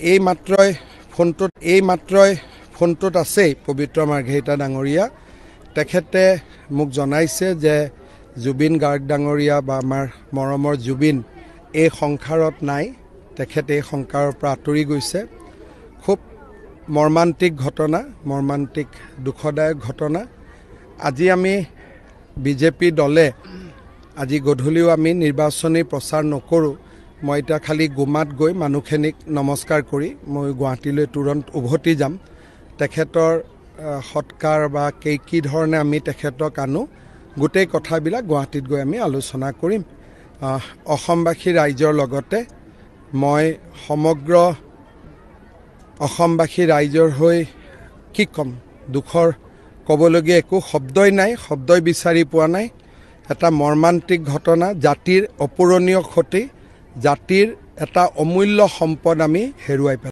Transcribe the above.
এই মাত্ৰই ফোনটোত আছেই পবিত্ৰ মাৰ্ঘেৰিটা ডাঙৰীয়া তেখেতে মোক জনাইছে যে জুবিন গাৰ্গ ডাঙৰীয়া বা আমাৰ মৰমৰ জুবিন এই সংসাৰত নাই, তেখেতে এই সংসাৰৰ পৰা আঁতৰি গৈছে। খুব মৰ্মান্তিক ঘটনা, মৰ্মান্তিক দুখদায়ক ঘটনা। আজি আমি বিজেপি দলে আজি গধূলিও আমি নিৰ্বাচনী প্ৰচাৰ নকৰোঁ। মই এতিয়া খালি গুমাত গৈ মানুহখিনিক নমস্কাৰ কৰি মই গুৱাহাটীলৈ তুৰন্ত উভতি যাম। তেখেতৰ সৎকাৰ বা কি ধৰণে আমি তেখেতক আনো গোটেই কথাবিলাক গুৱাহাটীত গৈ আমি আলোচনা কৰিম। অসমবাসী ৰাইজৰ লগতে মই সমগ্ৰ অসমবাসী ৰাইজৰ হৈ কি ক'ম, দুখৰ ক'বলগীয়া একো শব্দই নাই, শব্দই বিচাৰি পোৱা নাই। এটা মৰ্মান্তিক ঘটনা, জাতিৰ অপূৰণীয় ক্ষতি, জাতিৰ এটা অমূল্য সম্পদ আমি হেৰুৱাই পেলাইছোঁ।